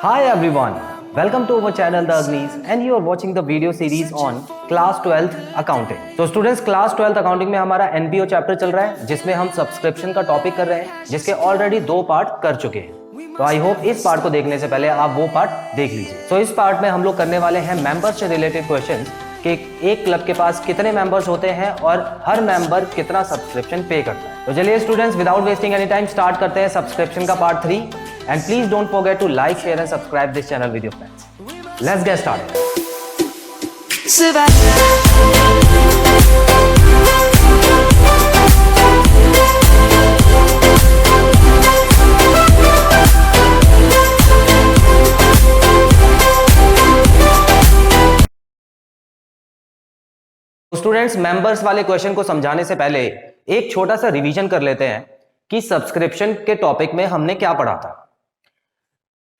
Hi everyone, welcome to our channel The Agnis and you are watching the video series on Class 12th Accounting. तो students class 12th accounting में हमारा NPO chapter चल रहा है जिसमें हम subscription का टॉपिक कर रहे हैं जिसके ऑलरेडी 2 पार्ट कर चुके हैं। तो आई होप इस पार्ट को देखने से पहले आप वो पार्ट देख लीजिए। तो इस पार्ट में हम लोग करने वाले हैं मेंबर्स से रिलेटेड क्वेश्चंस कि एक क्लब के पास कितने मेंबर्स होते हैं और हर मेंबर कितना सब्सक्रिप्शन पे करता है। तो चलिए students without wasting any time start करते हैं सब्सक्रिप्शन का part 3 and please don't forget to like share and subscribe this channel with your friends. Let's get started. Students members वाले क्वेश्चन को समझाने से पहले एक छोटा सा रिवीजन कर लेते हैं कि सब्सक्रिप्शन के टॉपिक में हमने क्या पढ़ा था।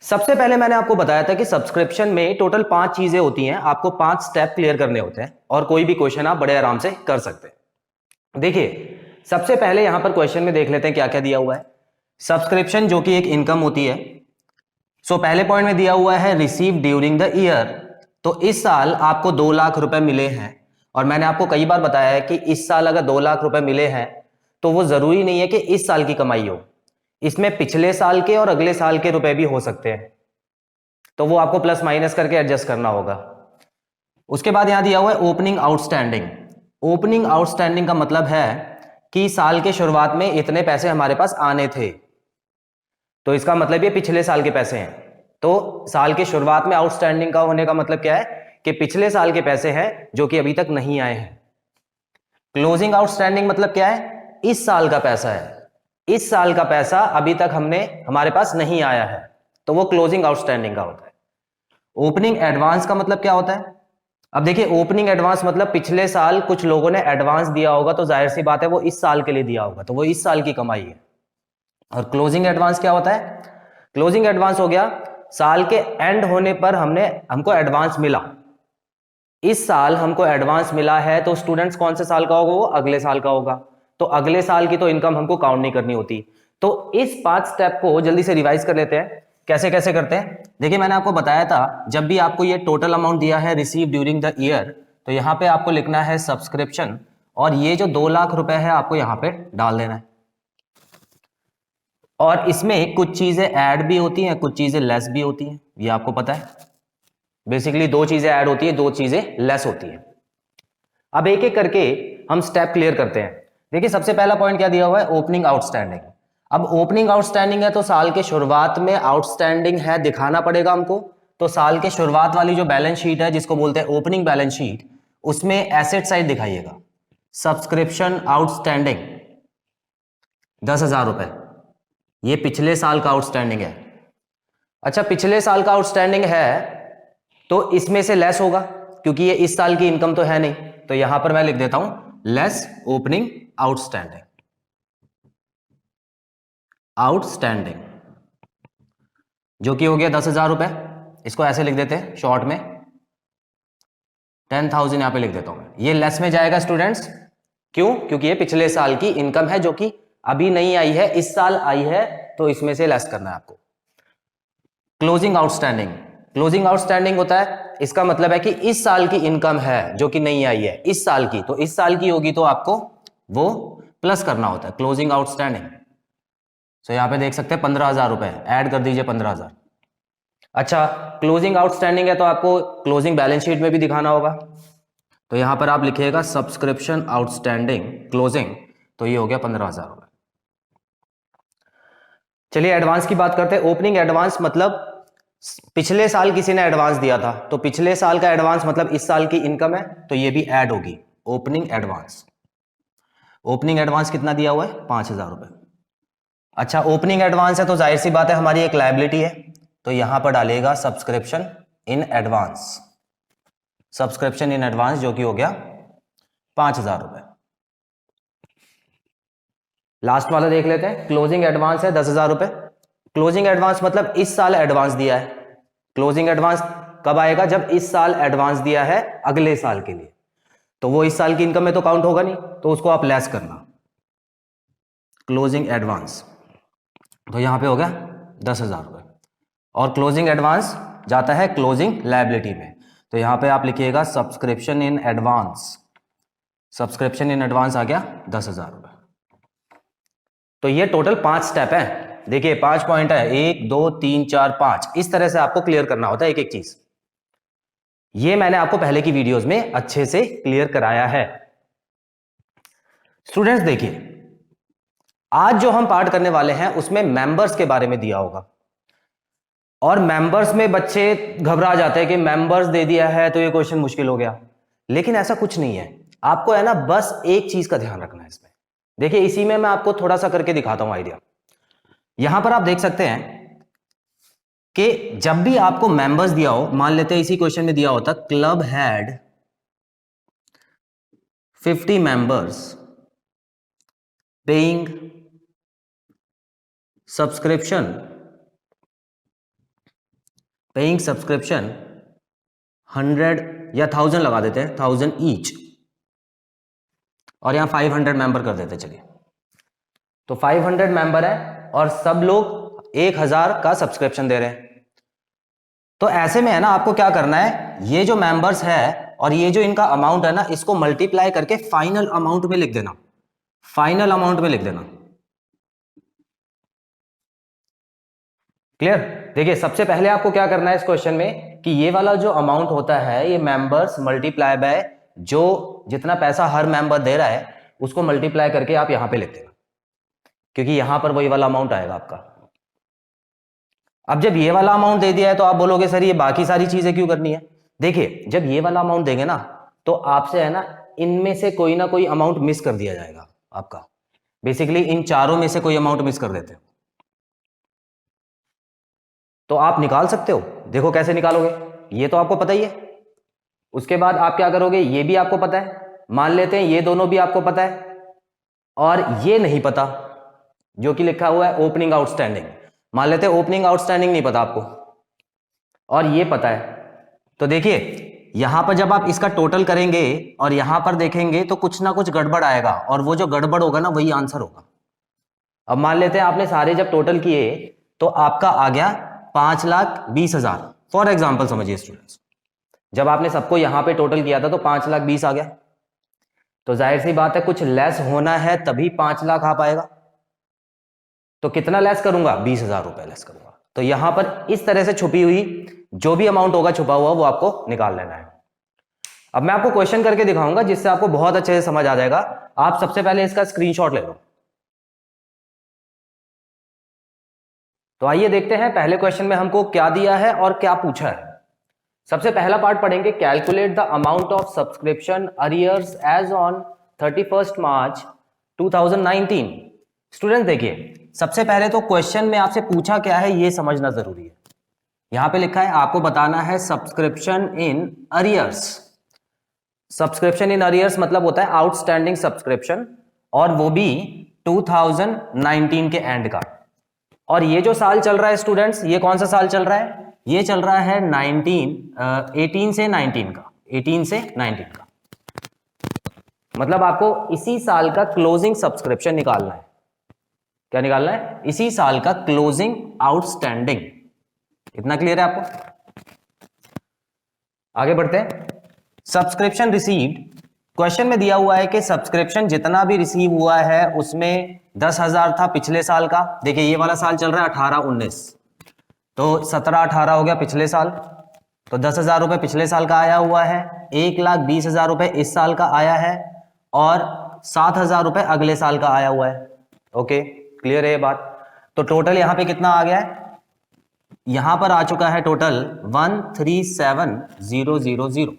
सबसे पहले मैंने आपको बताया था कि सब्सक्रिप्शन में टोटल 5 चीजें होती हैं, आपको 5 स्टेप क्लियर करने होते हैं और कोई भी क्वेश्चन आप बड़े आराम से कर सकते हैं। देखिए सबसे पहले यहां पर क्वेश्चन में देख लेते हैं क्या क्या दिया हुआ है। सब्सक्रिप्शन जो कि एक इनकम होती है। पहले पॉइंट में दिया हुआ है रिसीव ड्यूरिंग द ईयर। तो इस साल आपको 2 लाख रुपए मिले हैं और मैंने आपको कई बार बताया है कि इस साल अगर 2 लाख रुपए मिले हैं तो वो जरूरी नहीं है कि इस साल की कमाई हो, इसमें पिछले साल के और अगले साल के रुपए भी हो सकते हैं, तो वो आपको प्लस माइनस करके एडजस्ट करना होगा। उसके बाद यहां दिया हुआ है ओपनिंग आउटस्टैंडिंग। ओपनिंग आउटस्टैंडिंग का मतलब है कि साल के शुरुआत में इतने पैसे हमारे पास आने थे, तो इसका मतलब ये पिछले साल के पैसे हैं। तो साल के शुरुआत में आउटस्टैंडिंग का होने का मतलब क्या है कि पिछले साल के पैसे हैं जो कि अभी तक नहीं आए हैं। क्लोजिंग आउटस्टैंडिंग मतलब क्या है, इस साल का पैसा है, इस साल का पैसा अभी तक हमारे पास नहीं आया है, तो वो क्लोजिंग आउटस्टैंडिंग का होता है। ओपनिंग एडवांस का मतलब क्या होता है। अब देखिए ओपनिंग एडवांस मतलब पिछले साल कुछ लोगों ने एडवांस दिया होगा, तो जाहिर सी बात है वो इस साल के लिए दिया होगा, तो वो इस साल की कमाई है। और क्लोजिंग एडवांस क्या होता है, क्लोजिंग एडवांस हो गया साल के एंड होने पर हमको एडवांस मिला, इस साल हमको एडवांस मिला है, तो स्टूडेंट्स कौन से साल का होगा, वो अगले साल का होगा, तो अगले साल की तो इनकम हमको काउंट नहीं करनी होती। तो इस 5 स्टेप को जल्दी से रिवाइज कर लेते हैं, कैसे कैसे करते हैं। देखिए मैंने आपको बताया था जब भी आपको ये टोटल अमाउंट दिया है रिसीव ड्यूरिंग द ईयर, तो यहां पे आपको लिखना है सब्सक्रिप्शन और ये जो 2 लाख रुपए है आपको यहां पे डाल देना है। और इसमें कुछ चीजें ऐड भी होती हैं, कुछ चीजें लेस भी होती हैं, ये आपको पता है। बेसिकली 2 चीजें ऐड होती है, 2 चीजें लेस होती है। अब एक एक करके हम स्टेप क्लियर करते हैं। देखिए सबसे पहला पॉइंट क्या दिया हुआ है, ओपनिंग आउटस्टैंडिंग। अब ओपनिंग आउटस्टैंडिंग है तो साल के शुरुआत में आउटस्टैंडिंग है दिखाना पड़ेगा हमको। तो साल के शुरुआत वाली जो बैलेंस शीट है जिसको बोलते हैं ओपनिंग बैलेंस शीट, उसमें एसेट साइड दिखाइएगा, सब्सक्रिप्शन आउटस्टैंडिंग 10,000 रुपए, ये पिछले साल का आउटस्टैंडिंग है। अच्छा पिछले साल का आउटस्टैंडिंग है तो इसमें से लेस होगा क्योंकि ये इस साल की इनकम तो है नहीं, तो यहां पर मैं लिख देता हूं लेस ओपनिंग आउटस्टैंडिंग। आउटस्टैंडिंग जो कि हो गया 10,000 रुपए, इसको ऐसे लिख देते हैं शॉर्ट में 10,000 यहां पे लिख देता हूं मैं। ये लेस में जाएगा स्टूडेंट्स, क्यों, क्योंकि ये पिछले साल की इनकम है जो कि अभी नहीं आई है, इस साल आई है, तो इसमें से लेस करना है आपको। क्लोजिंग आउटस्टैंडिंग, क्लोजिंग आउटस्टैंडिंग होता है, इसका मतलब है कि इस साल की इनकम है जो कि नहीं आई है, इस साल की, तो इस साल की होगी तो आपको वो प्लस करना होता है क्लोजिंग आउटस्टैंडिंग। तो यहां पे देख सकते हैं 15,000 रुपए ऐड कर दीजिए 15,000। अच्छा क्लोजिंग आउटस्टैंडिंग है तो आपको क्लोजिंग बैलेंस शीट में भी दिखाना होगा, तो यहां पर आप लिखिएगा सब्सक्रिप्शन आउटस्टैंडिंग क्लोजिंग, तो ये हो गया 15,000 रुपए। चलिए एडवांस की बात करते हैं। ओपनिंग एडवांस मतलब पिछले साल किसी ने एडवांस दिया था, तो पिछले साल का एडवांस मतलब इस साल की इनकम है, तो ये भी ऐड होगी ओपनिंग एडवांस। ओपनिंग एडवांस कितना दिया हुआ है, 5,000 रुपए। अच्छा ओपनिंग एडवांस है तो जाहिर सी बात है हमारी एक लायबिलिटी है, तो यहां पर डालेगा subscription in advance, subscription in advance जो कि हो गया 5,000 रुपए। लास्ट वाला देख लेते हैं, क्लोजिंग एडवांस है 10,000 रुपए। क्लोजिंग एडवांस मतलब इस साल एडवांस दिया है, क्लोजिंग एडवांस कब आएगा, जब इस साल एडवांस दिया है अगले साल के लिए, तो वो इस साल की इनकम में तो काउंट होगा नहीं, तो उसको आप लेस करना क्लोजिंग एडवांस, तो यहां पे हो गया 10,000 रुपए। और क्लोजिंग एडवांस जाता है क्लोजिंग लायबिलिटी में। तो यहां पे आप लिखिएगा subscription in advance, subscription in advance आ गया 10,000 रुपए। तो ये टोटल 5 स्टेप है। देखिए 5 पॉइंट है, 1 2 3 4 5, इस तरह से आपको क्लियर करना होता है एक एक चीज। ये मैंने आपको पहले की वीडियोस में अच्छे से क्लियर कराया है। स्टूडेंट्स देखिए, आज जो हम पार्ट करने वाले हैं उसमें मेंबर्स के बारे में दिया होगा, और मेंबर्स में बच्चे घबरा जाते हैं कि मेंबर्स दे दिया है तो ये क्वेश्चन मुश्किल हो गया, लेकिन ऐसा कुछ नहीं है। आपको है ना बस एक चीज का ध्यान रखना है इसमें। देखिए इसी में मैं आपको थोड़ा सा करके दिखाता हूं आइडिया। यहां पर आप देख सकते हैं कि जब भी आपको मेंबर्स दिया हो, मान लेते हैं इसी क्वेश्चन में दिया होता club had 50 members paying subscription 100 या 1000 लगा देते हैं, 1000 ईच, और यहां 500 मेंबर कर देते हैं। चलिए तो 500 मेंबर है और सब लोग 1000 का सब्सक्रिप्शन दे रहे हैं। तो ऐसे में है ना आपको क्या करना है, ये जो मेंबर्स है और ये जो इनका अमाउंट है ना, इसको मल्टीप्लाई करके फाइनल अमाउंट में लिख देना, फाइनल अमाउंट में लिख देना। क्लियर? देखिए सबसे पहले आपको क्या करना है इस क्वेश्चन में कि ये वाला जो अमाउंट होता है ये मेंबर्स मल्टीप्लाई बाय जो जितना पैसा हर मेंबर दे रहा है उसको मल्टीप्लाई करके आप यहां पे लिख देना, क्योंकि यहां पर वही वाला अमाउंट आएगा आपका। अब जब ये वाला अमाउंट दे दिया है तो आप बोलोगे सर ये बाकी सारी चीजें क्यों करनी है। देखिए जब ये वाला अमाउंट देंगे ना तो आपसे है ना इनमें से कोई ना कोई अमाउंट मिस कर दिया जाएगा आपका। बेसिकली इन चारों में से कोई अमाउंट मिस कर देते हैं तो आप निकाल सकते हो। देखो कैसे निकालोगे, ये तो आपको पता ही है। उसके बाद आप क्या करोगे, ये भी आपको पता है, मान लेते हैं ये दोनों भी आपको पता है, और ये नहीं पता जो कि लिखा हुआ है ओपनिंग आउटस्टैंडिंग, मान लेते हैं ओपनिंग आउटस्टैंडिंग नहीं पता आपको और ये पता है। तो देखिए यहां पर जब आप इसका टोटल करेंगे और यहां पर देखेंगे तो कुछ ना कुछ गड़बड़ आएगा, और वो जो गड़बड़ होगा ना वही आंसर होगा। अब मान लेते हैं आपने सारे जब टोटल किए तो आपका आ गया 5,20,000 फॉर एग्जाम्पल समझिए स्टूडेंट्स। जब आपने सबको यहां पे टोटल किया था तो 5,20,000 आ गया, तो जाहिर सी बात है कुछ लेस होना है तभी 5 लाख आ पाएगा। तो कितना लेस करूंगा, 20,000 रुपए लेस करूंगा। तो यहां पर इस तरह से छुपी हुई जो भी अमाउंट होगा छुपा हुआ वो आपको निकाल लेना है। अब मैं आपको क्वेश्चन करके दिखाऊंगा जिससे आपको बहुत अच्छे से समझ आ जाएगा। आप सबसे पहले इसका स्क्रीनशॉट ले लो। तो आइए देखते हैं पहले क्वेश्चन में हमको क्या दिया है और क्या पूछा है। सबसे पहला पार्ट पढ़ेंगे, calculate the amount of subscription arrears as on 31 March 2019। Student देखिए सबसे पहले तो क्वेश्चन में आपसे पूछा क्या है ये समझना जरूरी है। यहां पे लिखा है आपको बताना है subscription in arrears. Subscription in arrears मतलब होता है आउटस्टैंडिंग सब्सक्रिप्शन, और वो भी 2019 के एंड का। और ये जो साल चल रहा है स्टूडेंट्स, ये कौन सा साल चल रहा है, ये चल रहा है 18 से 19 का, 18 से 19 का। मतलब आपको इसी साल का क्लोजिंग सब्सक्रिप्शन निकालना है। क्या निकालना है, इसी साल का क्लोजिंग आउटस्टैंडिंग। इतना क्लियर है आपको? आगे बढ़ते हैं। सब्सक्रिप्शन रिसीव्ड, क्वेश्चन में दिया हुआ है कि सब्सक्रिप्शन जितना भी रिसीव हुआ है उसमें 10,000 था पिछले साल का। देखिए ये वाला साल चल रहा है 18-19, तो 17-18 हो गया पिछले साल, तो 10,000 रुपए पिछले साल का आया हुआ है, 1,20,000 रुपए इस साल का आया है, और 7,000 रुपए अगले साल का आया हुआ है। ओके क्लियर है ये बात? तो टोटल यहां पे कितना आ गया है, यहां पर आ चुका है टोटल 137,000।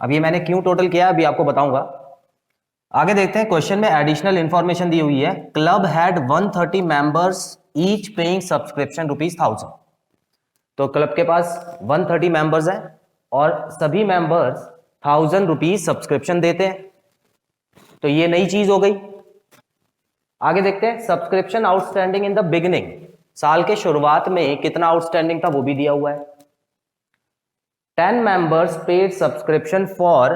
अब ये मैंने क्यों टोटल किया अभी आपको बताऊंगा। आगे देखते हैं, क्वेश्चन में एडिशनल इंफॉर्मेशन दी हुई है, club had 130 members each paying subscription ₹1000। तो क्लब के पास 130 मेंबर्स हैं और सभी मेंबर्स 1000 रुपीज सब्सक्रिप्शन देते हैं। तो ये नई चीज हो गई। आगे देखते हैं, subscription outstanding in the beginning, साल के शुरुआत में कितना आउटस्टैंडिंग था वो भी दिया हुआ है। 10 members paid subscription for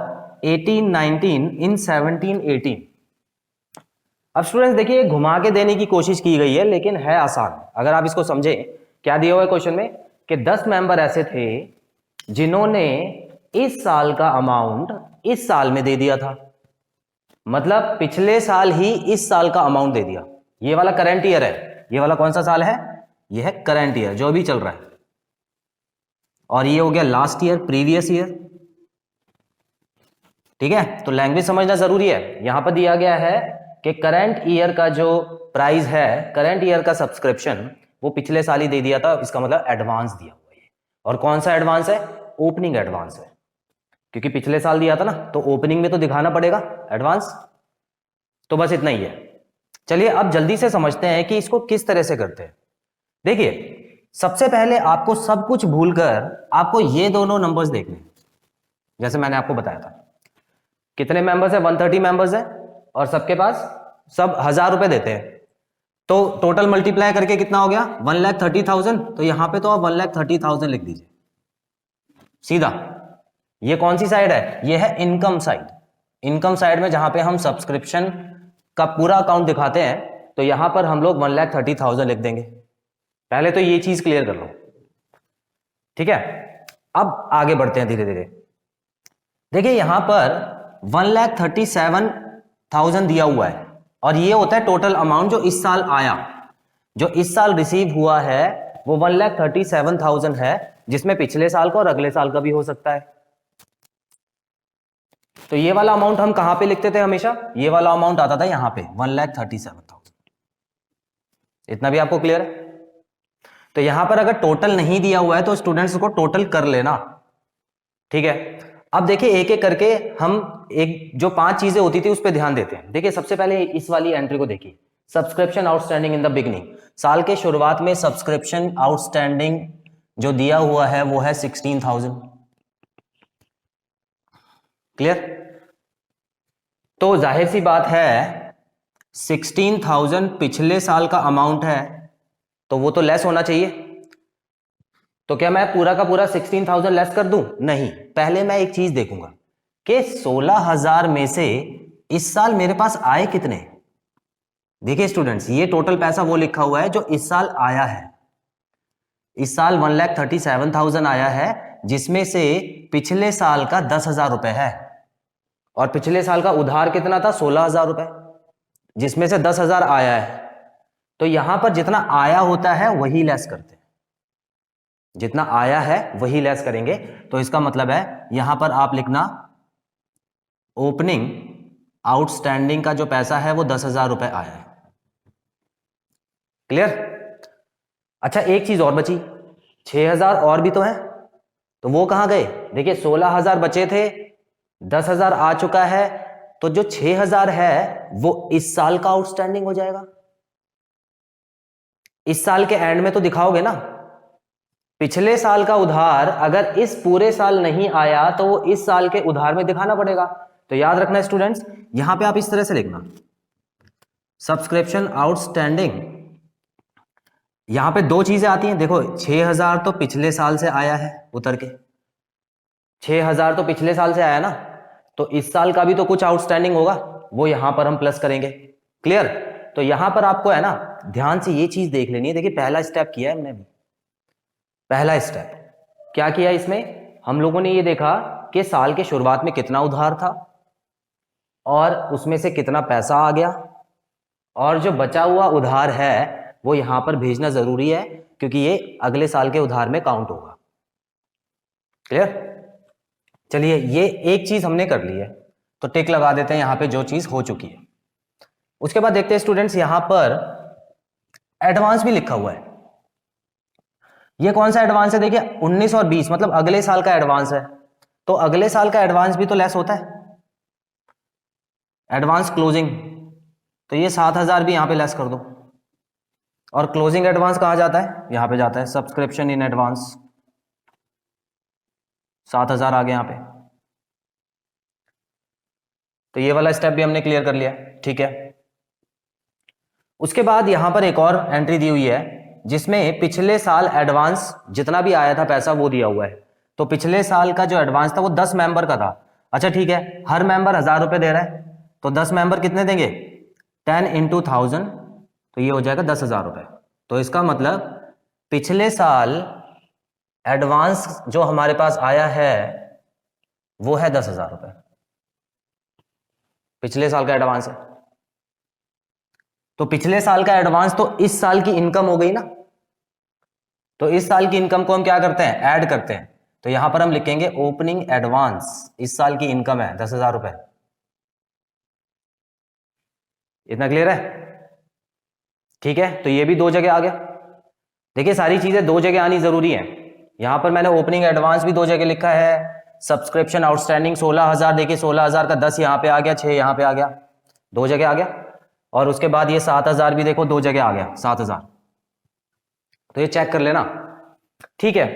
18-19 in 17-18। अब स्टूडेंट्स देखिए घुमा के देने की कोशिश की गई है लेकिन है आसान अगर आप इसको समझे क्या दिया हुआ है क्वेश्चन में कि 10 मेंबर ऐसे थे जिन्होंने इस साल का अमाउंट इस साल में दे दिया था, मतलब पिछले साल ही इस साल का अमाउंट दे दिया। ये वाला करंट ईयर है, ये वाला कौन सा साल है, ये है करंट ईयर जो अभी चल रहा है, और ये हो गया लास्ट ईयर, प्रीवियस ईयर। ठीक है, तो लैंग्वेज समझना जरूरी है। यहां पर दिया गया है कि करंट ईयर का जो प्राइस है, करंट ईयर का सब्सक्रिप्शन वो पिछले साल ही दे दिया था, इसका मतलब एडवांस दिया हुआ है। और कौन सा एडवांस है, ओपनिंग एडवांस है, क्योंकि पिछले साल दिया था ना, तो ओपनिंग में तो दिखाना पड़ेगा एडवांस। तो बस इतना ही है। चलिए अब जल्दी से समझते हैं कि इसको किस तरह से करते हैं। देखिए सबसे पहले आपको सब कुछ भूलकर आपको ये दोनों नंबर्स देखने, जैसे मैंने आपको बताया था कितने मेंबर्स है, 130 मेंबर्स है, और सबके पास सब 1000 रुपए देते हैं, तो टोटल मल्टीप्लाई करके कितना हो गया, 1,30,000। तो यहां पे तो आप 1,30,000 लिख दीजिए सीधा। ये कौन सी साइड है, ये है इनकम साइड। इनकम साइड में जहां पे हम सब्सक्रिप्शन का पूरा अकाउंट दिखाते हैं, तो यहां पर हम लोग 1,30,000 लिख देंगे। पहले तो ये चीज क्लियर कर लो, ठीक है। अब आगे बढ़ते हैं धीरे धीरे। देखिए यहां पर 1,37,000 दिया हुआ है, और ये होता है टोटल अमाउंट जो इस साल आया, जो इस साल रिसीव हुआ है वो 1,37,000 है, जिसमें पिछले साल का और अगले साल का भी हो सकता है। तो ये वाला अमाउंट हम कहां पे लिखते थे हमेशा, ये वाला अमाउंट आता था यहां पे 1,37,000। इतना भी आपको क्लियर है। तो यहां पर अगर टोटल नहीं दिया हुआ है तो स्टूडेंट्स को टोटल कर लेना, ठीक है। अब देखिए एक एक करके हम एक जो 5 चीजें होती थी उस पर ध्यान देते हैं। देखिए सबसे पहले इस वाली एंट्री को देखिए, subscription outstanding in the beginning. साल के शुरुआत में सब्सक्रिप्शन आउटस्टैंडिंग जो दिया हुआ है वो है 16,000। क्लियर। तो जाहिर सी बात है 16,000 पिछले साल का अमाउंट है, तो वो तो लेस होना चाहिए। तो क्या मैं पूरा का पूरा 16,000 लेस कर दूं, नहीं, पहले मैं एक चीज देखूंगा कि 16,000 में से इस साल मेरे पास आए कितने। देखिए स्टूडेंट्स, ये टोटल पैसा वो लिखा हुआ है जो इस साल आया है। इस साल 1,37,000 आया है, जिसमें से पिछले साल का 10,000 रुपए है, और पिछले साल का उधार कितना था, 16,000 रुपए, जिसमें से 10,000 आया है। तो यहां पर जितना आया होता है वही लेस करते हैं, जितना आया है वही लेस करेंगे। तो इसका मतलब है यहां पर आप लिखना ओपनिंग आउटस्टैंडिंग का जो पैसा है वो 10,000 रुपए आया है। क्लियर। अच्छा एक चीज और बची, 6,000 और भी तो है, तो वो कहां गए। देखिए 16,000 बचे थे, 10,000 आ चुका है, तो जो 6,000 है वो इस साल का आउटस्टैंडिंग हो जाएगा। इस साल के एंड में तो दिखाओगे ना, पिछले साल का उधार अगर इस पूरे साल नहीं आया तो वो इस साल के उधार में दिखाना पड़ेगा। तो याद रखना स्टूडेंट्स, यहां पे आप इस तरह से लिखना सब्सक्रिप्शन आउटस्टैंडिंग। यहां पे 2 चीजें आती हैं, देखो 6,000 तो पिछले साल से आया है उतर के, 6,000 तो पिछले साल से आया ना, तो इस साल का भी तो कुछ आउटस्टैंडिंग होगा, वो यहां पर हम प्लस करेंगे। क्लियर। तो यहां पर आपको है ना ध्यान से ये चीज देख लेनी है। देखिए पहला स्टेप किया है हमने अभी, पहला स्टेप क्या किया इसमें, हम लोगों ने ये देखा कि साल के शुरुआत में कितना उधार था और उसमें से कितना पैसा आ गया, और जो बचा हुआ उधार है वो यहां पर भेजना जरूरी है, क्योंकि ये अगले साल के उधार में काउंट होगा। क्लियर। चलिए ये एक चीज हमने कर ली है, तो टिक लगा देते हैं यहां पे जो चीज हो चुकी है। उसके बाद देखते हैं स्टूडेंट्स, यहां पर एडवांस भी लिखा हुआ है। ये कौन सा एडवांस है, देखिए 19 और 20, मतलब अगले साल का एडवांस है, तो अगले साल का एडवांस भी तो लेस होता है, एडवांस क्लोजिंग। तो ये 7,000 भी यहां पे लेस कर दो, और क्लोजिंग एडवांस कहां जाता है, यहां पे जाता है सब्सक्रिप्शन इन एडवांस, 7,000 आ गए यहां पे। तो ये वाला स्टेप भी हमने क्लियर कर लिया, ठीक है। उसके बाद यहां पर एक और एंट्री दी हुई है जिसमें पिछले साल एडवांस जितना भी आया था पैसा वो दिया हुआ है। तो पिछले साल का जो एडवांस था वो 10 मेंबर का था। अच्छा ठीक है, हर मेंबर 1,000 रुपए दे रहा है, तो 10 मेंबर कितने देंगे, 10 × 1,000, तो ये हो जाएगा 10,000 रुपए। तो इसका मतलब पिछले साल एडवांस जो हमारे पास आया है वो है 10,000 रुपए, पिछले साल का एडवांस है। तो पिछले साल का एडवांस तो इस साल की इनकम हो गई ना, तो इस साल की इनकम को हम क्या करते हैं, ऐड करते हैं। तो यहां पर हम लिखेंगे ओपनिंग एडवांस, इस साल की इनकम है 10,000 रुपए। इतना क्लियर है? ठीक है, तो ये भी दो जगह आ गया। देखिए सारी चीजें दो जगह आनी जरूरी है। यहां पर मैंने ओपनिंग एडवांस भी दो जगह लिखा है, सब्सक्रिप्शन आउटस्टैंडिंग 16,000, देखिए 16,000 का 10 यहां पे आ गया, 6 यहां पे आ गया, दो जगह आ गया। और उसके बाद ये 7,000 भी देखो दो जगह आ गया, 7,000। तो ये चेक कर लेना, ठीक है।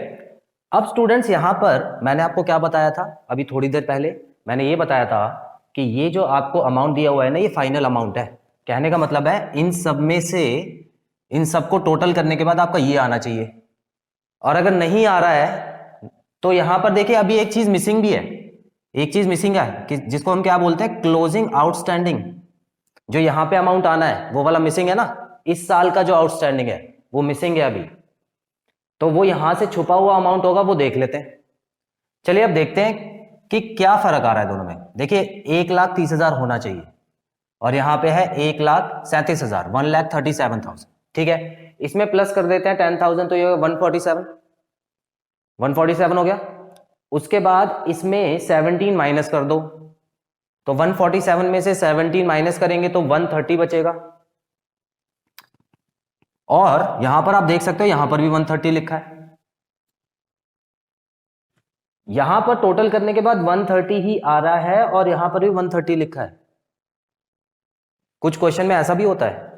अब स्टूडेंट्स यहां पर मैंने आपको क्या बताया था, अभी थोड़ी देर पहले मैंने ये बताया था कि ये जो आपको अमाउंट दिया हुआ है ना, ये फाइनल अमाउंट है। कहने का मतलब है इन सब में से इन सबको टोटल करने के बाद आपका ये आना चाहिए। और अगर नहीं आ रहा है तो यहां पर देखिए अभी एक चीज मिसिंग भी है, एक चीज मिसिंग है कि जिसको हम क्या बोलते हैं, क्लोजिंग आउटस्टैंडिंग। जो यहां पे अमाउंट आना है वो वाला मिसिंग है ना, इस साल का जो आउटस्टैंडिंग है वो मिसिंग है अभी। तो वो यहां से छुपा हुआ अमाउंट होगा, वो देख लेते हैं। चलिए अब देखते हैं कि क्या फर्क आ रहा है दोनों में। देखिए 1,30,000 होना चाहिए और यहां पे है 1,37,000, 1,37,000, ठीक है। इसमें प्लस कर देते हैं 10,000, तो ये 147 हो गया। उसके बाद इसमें 17 माइनस कर दो, तो 147 में से 17 माइनस करेंगे तो 130 बचेगा। और यहां पर आप देख सकते हो यहां पर भी 130 लिखा है। यहां पर टोटल करने के बाद 130 ही आ रहा है और यहां पर भी 130 लिखा है। कुछ क्वेश्चन में ऐसा भी होता है।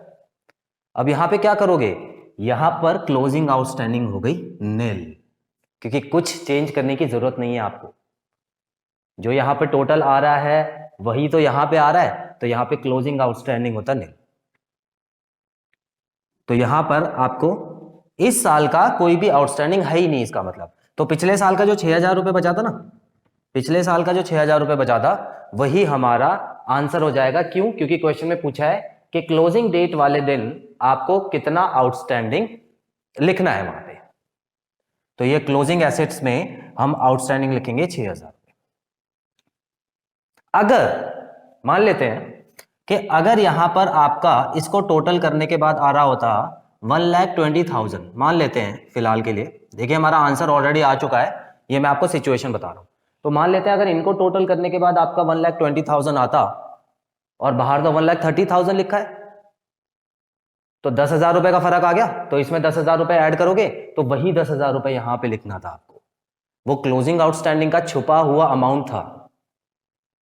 अब यहां पे क्या करोगे, यहां पर क्लोजिंग आउटस्टैंडिंग हो गई नील, क्योंकि कुछ चेंज करने की जरूरत नहीं है आपको। जो यहां पे टोटल आ रहा है वही तो यहां पे आ रहा है, तो यहां पे क्लोजिंग आउटस्टैंडिंग होता नील। तो यहां पर आपको इस साल का कोई भी आउटस्टैंडिंग है ही नहीं, इसका मतलब। तो पिछले साल का जो 6,000 रुपए बचा था ना, पिछले साल का जो 6,000 रुपए बचा था वही हमारा आंसर हो जाएगा। क्यों? क्योंकि क्वेश्चन में पूछा है कि क्लोजिंग डेट वाले दिन आपको कितना आउटस्टैंडिंग लिखना है वहां पे। तो ये क्लोजिंग एसेट्स में हम आउटस्टैंडिंग लिखेंगे 6,000। अगर मान लेते हैं कि अगर यहां पर आपका इसको टोटल करने के बाद आ रहा होता 1,20,000, मान लेते हैं फिलहाल के लिए, देखिए हमारा आंसर ऑलरेडी आ चुका है, ये मैं आपको सिचुएशन बता रहा हूं। तो मान लेते हैं अगर इनको टोटल करने के बाद आपका 1,20,000 आता और बाहर तो 1,30,000 लिखा है, तो 10,000 रुपए का फर्क आ गया। तो इसमें 10,000 रुपए ऐड करोगे तो वही 10,000 रुपए यहां पे लिखना था आपको। वो क्लोजिंग आउटस्टैंडिंग का छुपा हुआ अमाउंट था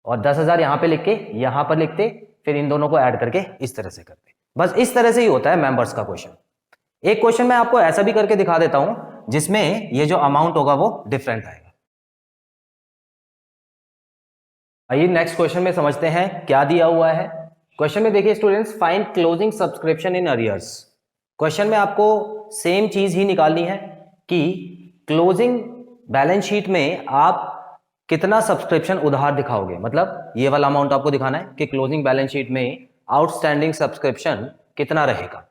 और 10,000 यहां पे लिख के यहां पर लिखते, फिर इन दोनों को ऐड करके इस तरह से करते। बस इस तरह से ही होता है मेंबर्स का क्वेश्चन। एक क्वेश्चन मैं आपको ऐसा भी करके दिखा देता हूं जिसमें ये जो अमाउंट होगा वो डिफरेंट आएगा। आइए नेक्स्ट क्वेश्चन में समझते हैं क्या दिया हुआ है। क्वेश्चन में देखिए students, find closing subscription in arrears. Question में आपको सेम चीज ही निकालनी है कि क्लोजिंग बैलेंस शीट में आप कितना सब्सक्रिप्शन उधार दिखाओगे। मतलब ये वाला अमाउंट आपको दिखाना है कि क्लोजिंग बैलेंस शीट में आउटस्टैंडिंग सब्सक्रिप्शन कितना रहेगा।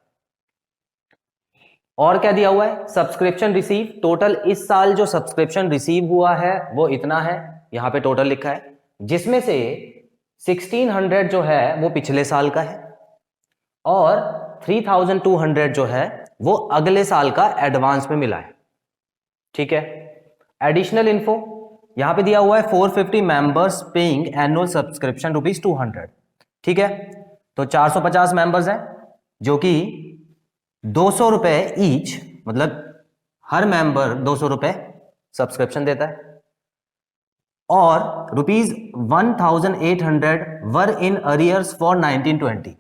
और क्या दिया हुआ है, सब्सक्रिप्शन रिसीव, टोटल इस साल जो सब्सक्रिप्शन रिसीव हुआ है वो इतना है, यहां पे टोटल लिखा है, जिसमें से 1,600 जो है वो पिछले साल का है और 3,200 जो है वो अगले साल का एडवांस में मिला है, ठीक है। एडिशनल इन्फो यहां पे दिया हुआ है 450 मेंबर्स पेइंग एनुअल सब्सक्रिप्शन ₹200, ठीक है। तो 450 मेंबर्स हैं जो कि 200 रुपए ईच, मतलब हर मेंबर 200 रुपए सब्सक्रिप्शन देता है। और ₹1,800 वर इन अरियर्स फॉर 1920।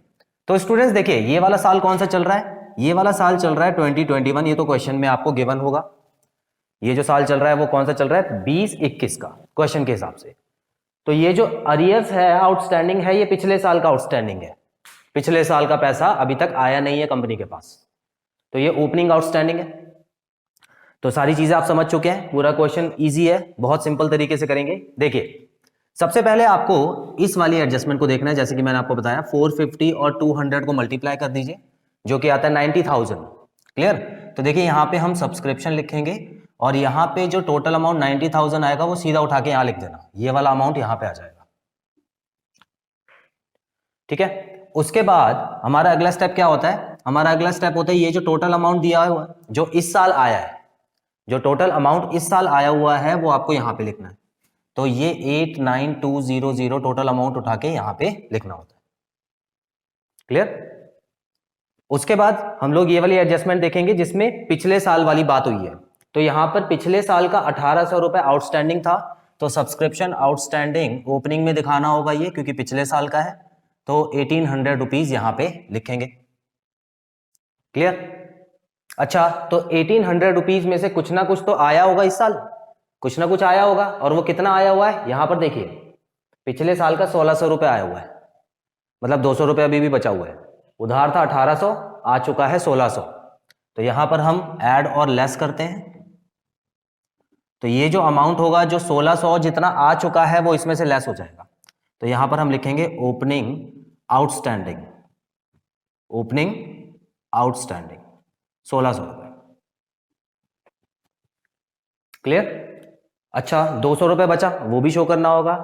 तो स्टूडेंट्स देखिए ये वाला साल कौन सा चल रहा है, ये वाला साल चल रहा है 2021। ये तो क्वेश्चन में आपको गिवन होगा। ये जो साल चल रहा है वो कौन सा चल रहा है, 2021 का क्वेश्चन के हिसाब से। तो ये जो अरियर्स है, आउटस्टैंडिंग है, ये पिछले साल का आउटस्टैंडिंग है। पिछले साल का पैसा अभी तक आया नहीं है कंपनी के पास, तो ये ओपनिंग आउटस्टैंडिंग है। तो सारी चीजें आप समझ चुके हैं, पूरा क्वेश्चन इजी है, बहुत सिंपल तरीके से करेंगे। देखिए सबसे पहले आपको इस वाली एडजस्टमेंट को देखना है, जैसे कि मैंने आपको बताया 450 और 200 को मल्टीप्लाई कर दीजिए, जो कि आता है 90,000। क्लियर? तो देखिए यहाँ पे हम सब्सक्रिप्शन लिखेंगे और यहाँ पे जो टोटल अमाउंट 90,000 आएगा वो सीधा उठा के यहाँ लिख देना, ये वाला अमाउंट यहाँ पे आ जाएगा। ठीक है, उसके बाद हमारा अगला स्टेप क्या होता है? हमारा अगला स्टेप होता है ये जो टोटल अमाउंट दिया हुआ है जो इस साल आया है, जो टोटल अमाउंट इस साल आया हुआ है वो आपको यहाँ पे लिखना है। तो ये 89200 टोटल अमाउंट उठा के यहाँ पे लिखना होता है। क्लियर? उसके बाद हम लोग ये वाली एडजस्टमेंट देखेंगे जिसमें पिछले साल वाली बात हुई है। तो यहां पर पिछले साल का 1800 रुपए आउटस्टैंडिंग था, तो सब्सक्रिप्शन आउटस्टैंडिंग ओपनिंग में दिखाना होगा ये, क्योंकि पिछले साल का है, तो 1800 रुपीज यहां पे लिखेंगे। क्लियर? अच्छा, तो 1800 रुपीज में से कुछ ना कुछ तो आया होगा इस साल, कुछ ना कुछ आया होगा, और वो कितना आया हुआ है यहां पर देखिए, पिछले साल का 1600 रुपए आया हुआ है, मतलब 200 रुपए अभी भी बचा हुआ है। उधार था 1800, आ चुका है 1600, तो यहां पर हम ऐड और लेस करते हैं। तो ये जो अमाउंट होगा जो 1600 जितना आ चुका है वो इसमें से लेस हो जाएगा। तो यहां पर हम लिखेंगे ओपनिंग आउटस्टैंडिंग, ओपनिंग आउटस्टैंडिंग 1600 रुपए। क्लियर? अच्छा, 200 रुपए बचा, वो भी शो करना होगा।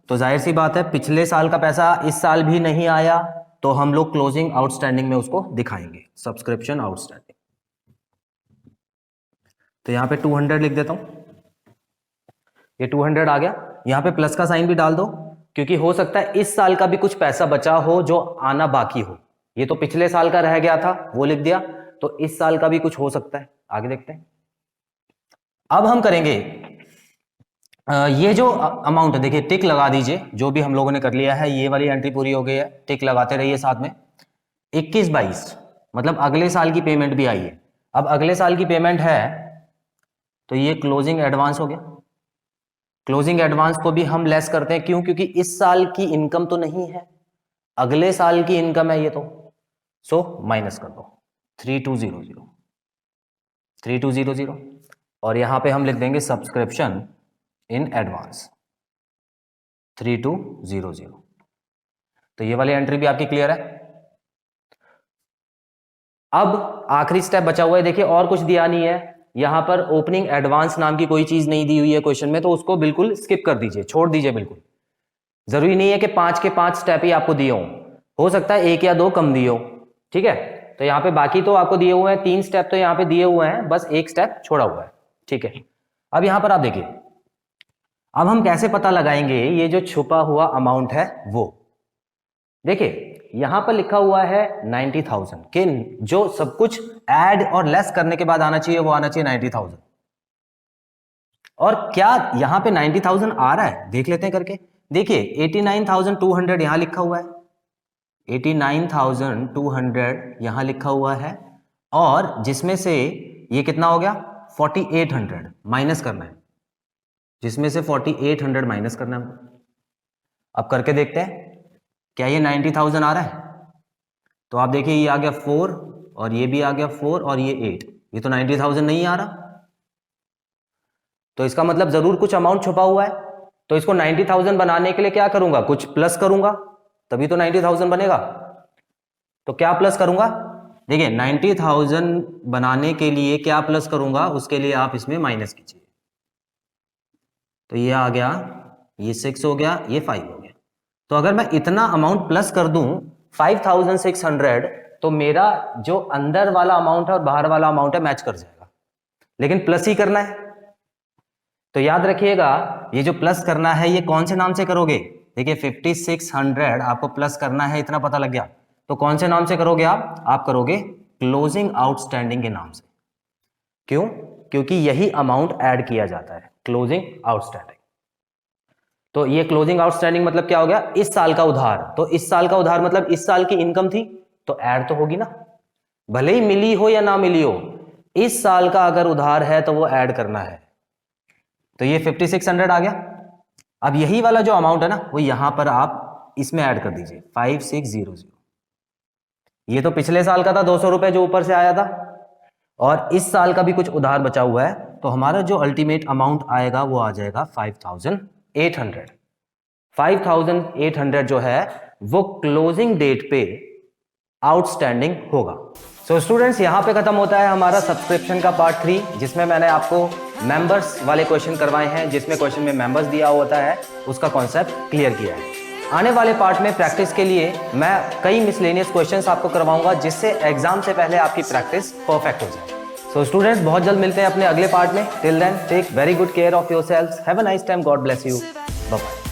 तो जाहिर सी बात है पिछले साल का पैसा इस साल भी नहीं आया, तो हम लोग क्लोजिंग आउटस्टैंडिंग में उसको दिखाएंगे, सब्सक्रिप्शन आउटस्टैंडिंग। तो यहां पे 200 लिख देता हूं, ये 200 आ गया। यहां पे प्लस का साइन भी डाल दो, क्योंकि हो सकता है इस साल का भी कुछ पैसा बचा हो जो आना बाकी हो। ये तो पिछले साल का रह गया था, वो लिख दिया, तो इस साल का भी कुछ हो सकता है। आगे देखते हैं। अब हम करेंगे ये जो अमाउंट है, देखिए टिक लगा दीजिए, जो भी हम लोगों ने कर लिया है, ये वाली एंट्री पूरी हो गई है, टिक लगाते रहिए साथ में। 21-22 मतलब अगले साल की पेमेंट भी आई है। अब अगले साल की पेमेंट है तो ये क्लोजिंग एडवांस हो गया। क्लोजिंग एडवांस को भी हम लेस करते हैं, क्यों? क्योंकि इस साल की इनकम तो नहीं है, अगले साल की इनकम है ये तो, सो माइनस कर दो 3200 3200, और यहां पे हम लिख देंगे सब्सक्रिप्शन इन एडवांस 3200। तो ये वाली एंट्री भी आपकी क्लियर है। अब आखिरी स्टेप बचा हुआ है, देखिए और कुछ दिया नहीं है यहां पर, ओपनिंग एडवांस नाम की कोई चीज नहीं दी हुई है क्वेश्चन में, तो उसको बिल्कुल स्किप कर दीजिए, छोड़ दीजिए बिल्कुल। जरूरी नहीं है कि 5 के 5 स्टेप ही आपको दिए हो सकता है 1 या 2 कम दिए हो। ठीक है, तो यहाँ पे बाकी तो आपको दिए हुए हैं, 3 स्टेप तो यहाँ पे दिए हुए हैं, बस 1 स्टेप छोड़ा हुआ है। ठीक है, अब यहां पर आप देखिए, अब हम कैसे पता लगाएंगे ये जो छुपा हुआ अमाउंट है वो। देखिए यहां पर लिखा हुआ है 90,000, कि जो सब कुछ ऐड और लेस करने के बाद आना चाहिए वो आना चाहिए 90,000। और क्या यहां पे 90,000 आ रहा है? देख लेते हैं करके। देखिए 89,200 यहां लिखा हुआ है, 89,200 यहां लिखा हुआ है, और जिसमें से ये कितना हो गया 4800 माइनस करना है, जिसमें से 4800 माइनस करना है। अब करके देखते हैं क्या ये 90,000 आ रहा है। तो आप देखिए ये आ गया 4 और ये भी आ गया 4 और ये 8, ये तो 90,000 नहीं आ रहा, तो इसका मतलब जरूर कुछ अमाउंट छुपा हुआ है। तो इसको 90,000 बनाने के लिए क्या करूंगा, कुछ प्लस करूंगा, तभी तो 90,000 बनेगा। तो क्या प्लस करूंगा? देखिए 90,000 बनाने के लिए क्या प्लस करूंगा, उसके लिए आप इसमें माइनस कीजिए। तो ये आ गया, ये 6 हो गया, ये 5 हो गया। तो अगर मैं इतना अमाउंट प्लस कर दूं 5,600, तो मेरा जो अंदर वाला अमाउंट है और बाहर वाला अमाउंट है मैच कर जाएगा, लेकिन प्लस ही करना है। तो याद रखिएगा ये जो प्लस करना है ये कौन से नाम से करोगे? देखिए 5600 आपको प्लस करना है, इतना पता लग गया, तो कौन से नाम से करोगे आप करोगे क्लोजिंग आउटस्टैंडिंग के नाम से। क्यों? क्योंकि यही अमाउंट ऐड किया जाता है, क्लोजिंग आउटस्टैंडिंग। तो ये क्लोजिंग आउटस्टैंडिंग मतलब क्या हो गया, इस साल का उधार। तो इस साल का उधार मतलब इस साल की इनकम थी, तो ऐड तो होगी ना, भले ही मिली हो या ना मिली हो, इस साल का अगर उधार है तो वो ऐड करना है। तो ये 5600 आ गया। अब यही वाला जो अमाउंट है ना वो यहां पर आप इसमें ऐड कर दीजिए 5600। ये तो पिछले साल का था 200 रुपए जो ऊपर से आया था, और इस साल का भी कुछ उधार बचा हुआ है, तो हमारा जो अल्टीमेट अमाउंट आएगा वो आ जाएगा 5,800। 5,800 जो है वो क्लोजिंग डेट पे आउटस्टैंडिंग होगा। सो स्टूडेंट्स, यहाँ पे खत्म होता है हमारा सब्सक्रिप्शन का पार्ट 3, जिसमें मैंने आपको मेंबर्स वाले क्वेश्चन करवाए हैं, जिसमें क्वेश्चन में मेंबर्स दिया होता है, उसका कॉन्सेप्ट क्लियर किया है। आने वाले पार्ट में प्रैक्टिस के लिए मैं कई मिसलेनियस क्वेश्चंस आपको करवाऊंगा, जिससे एग्जाम से पहले आपकी प्रैक्टिस परफेक्ट हो जाए। सो स्टूडेंट्स, बहुत जल्द मिलते हैं अपने अगले पार्ट में। Till then take very good care of yourselves. Have a nice time. God bless you. Bye bye.